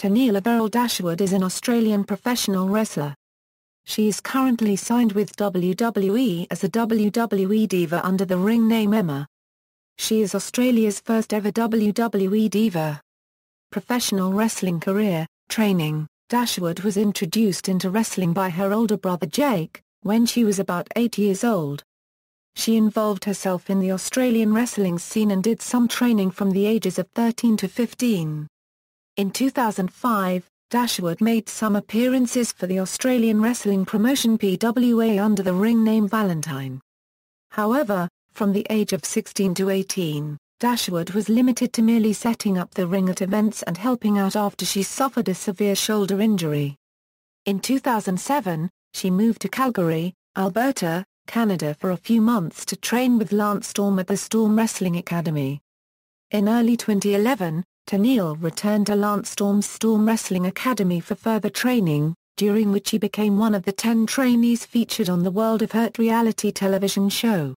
Tenille Averil Dashwood is an Australian professional wrestler. She is currently signed with WWE as a WWE Diva under the ring name Emma. She is Australia's first ever WWE Diva. Professional wrestling career, training. Dashwood was introduced into wrestling by her older brother Jake, when she was about 8 years old. She involved herself in the Australian wrestling scene and did some training from the ages of 13 to 15. In 2005, Dashwood made some appearances for the Australian wrestling promotion PWA under the ring name Valentine. However, from the age of 16 to 18, Dashwood was limited to merely setting up the ring at events and helping out after she suffered a severe shoulder injury. In 2007, she moved to Calgary, Alberta, Canada for a few months to train with Lance Storm at the Storm Wrestling Academy. In early 2011, Tenille returned to Lance Storm's Storm Wrestling Academy for further training, during which he became one of the 10 trainees featured on the World of Hurt reality television show.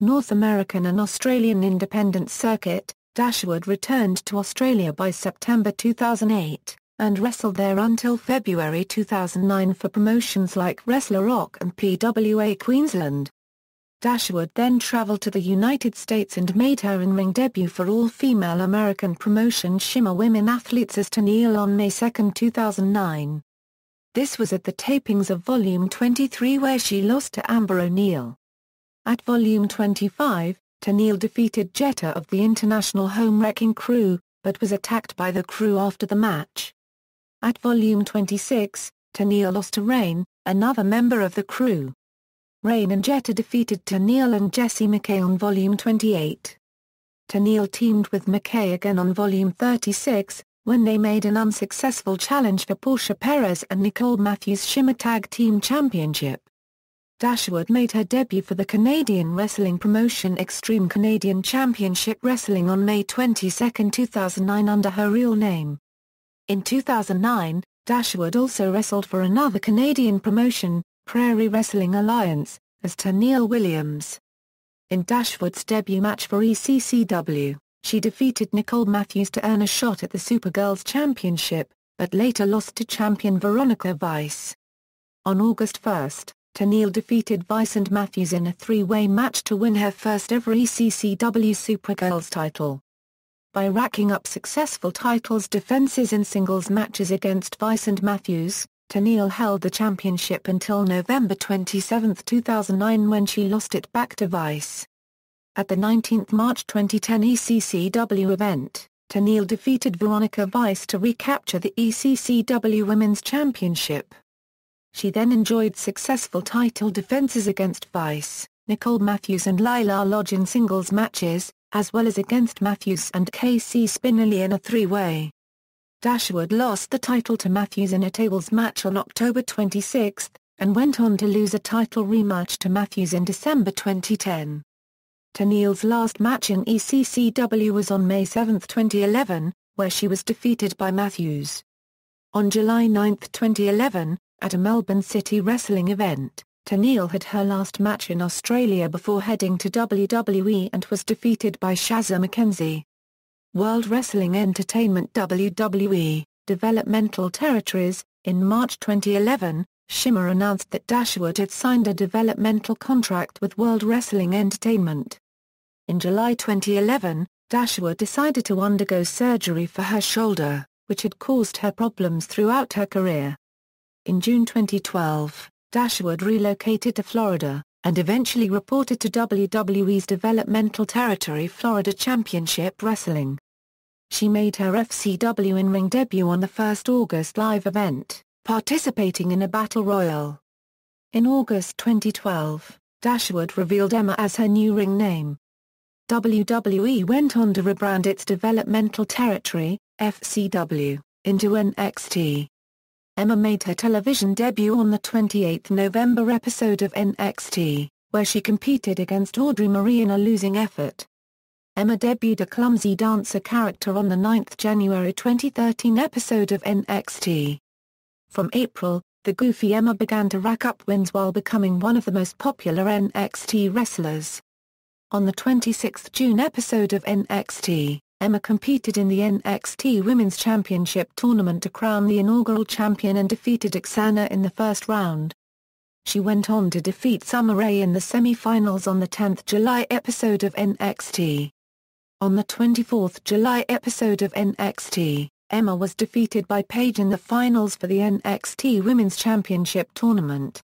North American and Australian independent circuit, Dashwood returned to Australia by September 2008, and wrestled there until February 2009 for promotions like Wrestler Rock and PWA Queensland. Dashwood then travelled to the United States and made her in-ring debut for all-female American promotion Shimmer Women Athletes as Tenille on May 2, 2009. This was at the tapings of Volume 23 where she lost to Amber O'Neal. At Volume 25, Tenille defeated Jetta of the International Home Wrecking Crew, but was attacked by the crew after the match. At Volume 26, Tenille lost to Rain, another member of the crew. Rain and Jetta defeated Tenille and Jessie McKay on Volume 28. Tenille teamed with McKay again on Volume 36, when they made an unsuccessful challenge for Portia Perez and Nicole Matthews' Shimmer Tag Team Championship. Dashwood made her debut for the Canadian wrestling promotion Extreme Canadian Championship Wrestling on May 22, 2009 under her real name. In 2009, Dashwood also wrestled for another Canadian promotion, Prairie Wrestling Alliance, as Tenille Williams. In Dashwood's debut match for ECCW, she defeated Nicole Matthews to earn a shot at the Supergirls Championship, but later lost to champion Veronica Vice. On August 1, Tenille defeated Vice and Matthews in a three-way match to win her first ever ECCW Supergirls title. By racking up successful titles defenses in singles matches against Vice and Matthews, Tenille held the championship until November 27, 2009 when she lost it back to Vice. At the 19th March 2010 ECCW event, Tenille defeated Veronica Vice to recapture the ECCW Women's Championship. She then enjoyed successful title defenses against Vice, Nicole Matthews and Lila Lodge in singles matches, as well as against Matthews and Casey Spinelli in a three-way. Dashwood lost the title to Matthews in a tables match on October 26, and went on to lose a title rematch to Matthews in December 2010. Tenille's last match in ECCW was on May 7, 2011, where she was defeated by Matthews. On July 9, 2011, at a Melbourne City wrestling event, Tenille had her last match in Australia before heading to WWE and was defeated by Shazza McKenzie. World Wrestling Entertainment WWE Developmental Territories. In March 2011, Shimmer announced that Dashwood had signed a developmental contract with World Wrestling Entertainment. In July 2011, Dashwood decided to undergo surgery for her shoulder, which had caused her problems throughout her career. In June 2012, Dashwood relocated to Florida, and eventually reported to WWE's Developmental Territory Florida Championship Wrestling. She made her FCW in-ring debut on the 1st August live event, participating in a battle royal. In August 2012, Dashwood revealed Emma as her new ring name. WWE went on to rebrand its Developmental Territory, FCW, into NXT. Emma made her television debut on the 28th November episode of NXT, where she competed against Audrey Marie in a losing effort. Emma debuted a clumsy dancer character on the 9th January 2013 episode of NXT. From April, the goofy Emma began to rack up wins while becoming one of the most popular NXT wrestlers. On the 26th June episode of NXT, Emma competed in the NXT Women's Championship tournament to crown the inaugural champion and defeated Oksana in the first round. She went on to defeat Summer Rae in the semi-finals on the 10th July episode of NXT. On the 24th July episode of NXT, Emma was defeated by Paige in the finals for the NXT Women's Championship tournament.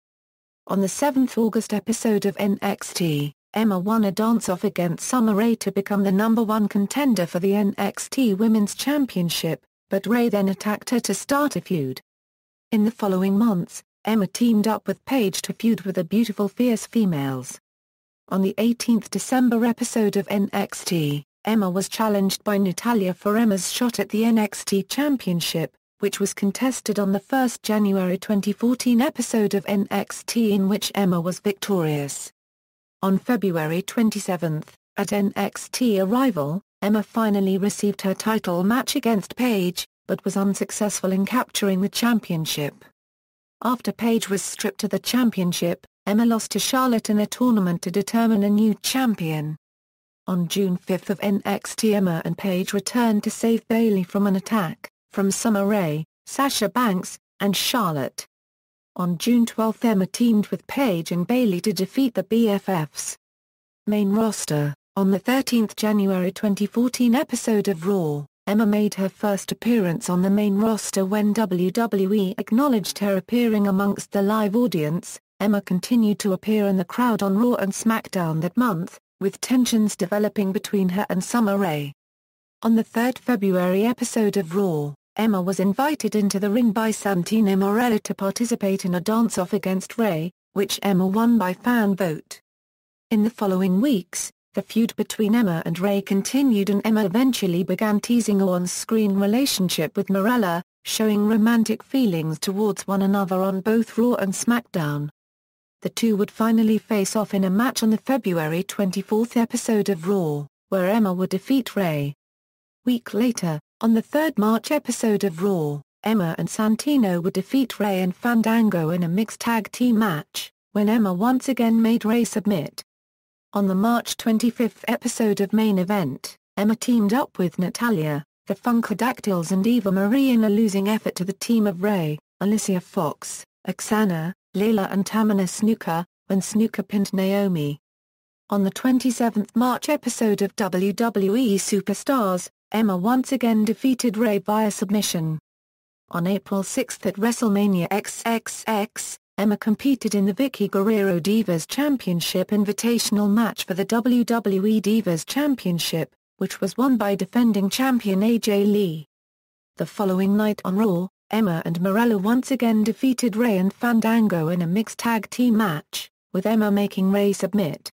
On the 7th August episode of NXT, Emma won a dance-off against Summer Rae to become the #1 contender for the NXT Women's Championship, but Rae then attacked her to start a feud. In the following months, Emma teamed up with Paige to feud with the Beautiful Fierce Females. On the 18th December episode of NXT, Emma was challenged by Natalya for Emma's shot at the NXT Championship, which was contested on the 1st January 2014 episode of NXT in which Emma was victorious. On February 27, at NXT Arrival, Emma finally received her title match against Paige, but was unsuccessful in capturing the championship. After Paige was stripped of the championship, Emma lost to Charlotte in a tournament to determine a new champion. On June 5 of NXT, Emma and Paige returned to save Bayley from an attack from Summer Rae, Sasha Banks, and Charlotte. On June 12, Emma teamed with Paige and Bayley to defeat the BFFs. Main roster: on the 13th January 2014 episode of Raw, Emma made her first appearance on the main roster when WWE acknowledged her appearing amongst the live audience. Emma continued to appear in the crowd on Raw and SmackDown that month, with tensions developing between her and Summer Rae. On the 3rd February episode of Raw, Emma was invited into the ring by Santino Marella to participate in a dance-off against Rae, which Emma won by fan vote. In the following weeks, the feud between Emma and Rae continued and Emma eventually began teasing a on-screen relationship with Marella, showing romantic feelings towards one another on both Raw and SmackDown. The two would finally face off in a match on the February 24 episode of Raw, where Emma would defeat Rae. Week later, on the 3rd March episode of Raw, Emma and Santino would defeat Rae and Fandango in a mixed tag team match, when Emma once again made Rae submit. On the March 25 episode of Main Event, Emma teamed up with Natalya, the Funkadactyls and Eva Marie in a losing effort to the team of Rae, Alicia Fox, Oksana, Layla and Tamina Snuka, when Snuka pinned Naomi. On the 27th March episode of WWE Superstars, Emma once again defeated Rae via submission. On April 6 at WrestleMania XXX, Emma competed in the Vicky Guerrero Divas Championship Invitational match for the WWE Divas Championship, which was won by defending champion AJ Lee. The following night on Raw, Emma and Marella once again defeated Rae and Fandango in a mixed tag team match, with Emma making Rae submit.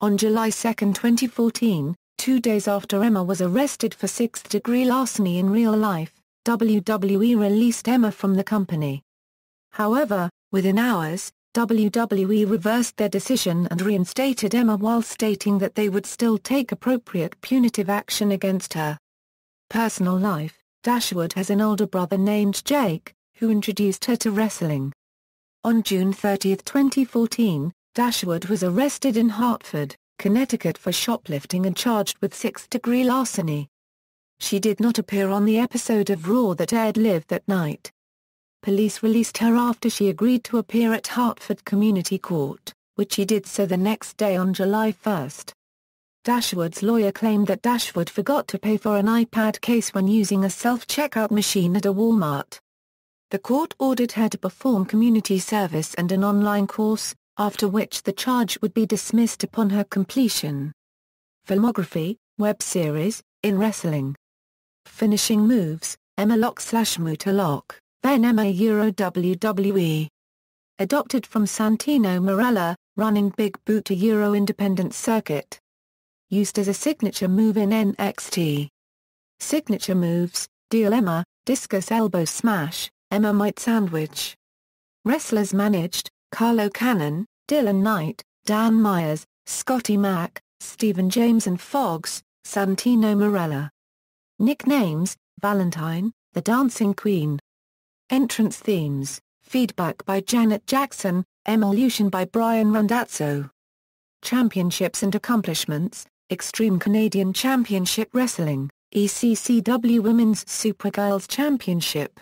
On July 2, 2014, 2 days after Emma was arrested for sixth-degree larceny in real life, WWE released Emma from the company. However, within hours, WWE reversed their decision and reinstated Emma while stating that they would still take appropriate punitive action against her. Personal life: Dashwood has an older brother named Jake, who introduced her to wrestling. On June 30, 2014, Dashwood was arrested in Hartford, Connecticut for shoplifting and charged with sixth-degree larceny. She did not appear on the episode of Raw that aired live that night. Police released her after she agreed to appear at Hartford Community Court, which she did so the next day on July 1. Dashwood's lawyer claimed that Dashwood forgot to pay for an iPad case when using a self-checkout machine at a Walmart. The court ordered her to perform community service and an online course, after which the charge would be dismissed upon her completion. Filmography, Web Series, in Wrestling. Finishing moves: Emma Lock/Muta Lock, then Emma WWE. Adopted from Santino Marella, running Big Boot to Euro Independent Circuit. Used as a signature move in NXT. Signature moves: Deal Emma, Discus Elbow Smash, Emma Might Sandwich. Wrestlers managed: Carlo Cannon, Dylan Knight, Dan Myers, Scotty Mack, Stephen James and Fox, Santino Marella. Nicknames: Valentine, The Dancing Queen. Entrance themes: Feedback by Janet Jackson, Evolution by Brian Randazzo. Championships and accomplishments: Extreme Canadian Championship Wrestling, ECCW Women's Supergirls Championship.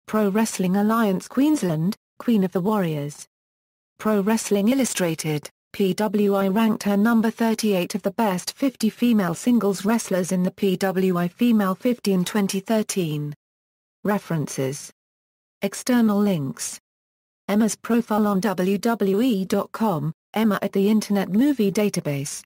Pro Wrestling Alliance Queensland, Queen of the Warriors. Pro Wrestling Illustrated, PWI ranked her number 38 of the best 50 female singles wrestlers in the PWI Female 50 in 2013. References. External links. Emma's profile on WWE.com, Emma at the Internet Movie Database.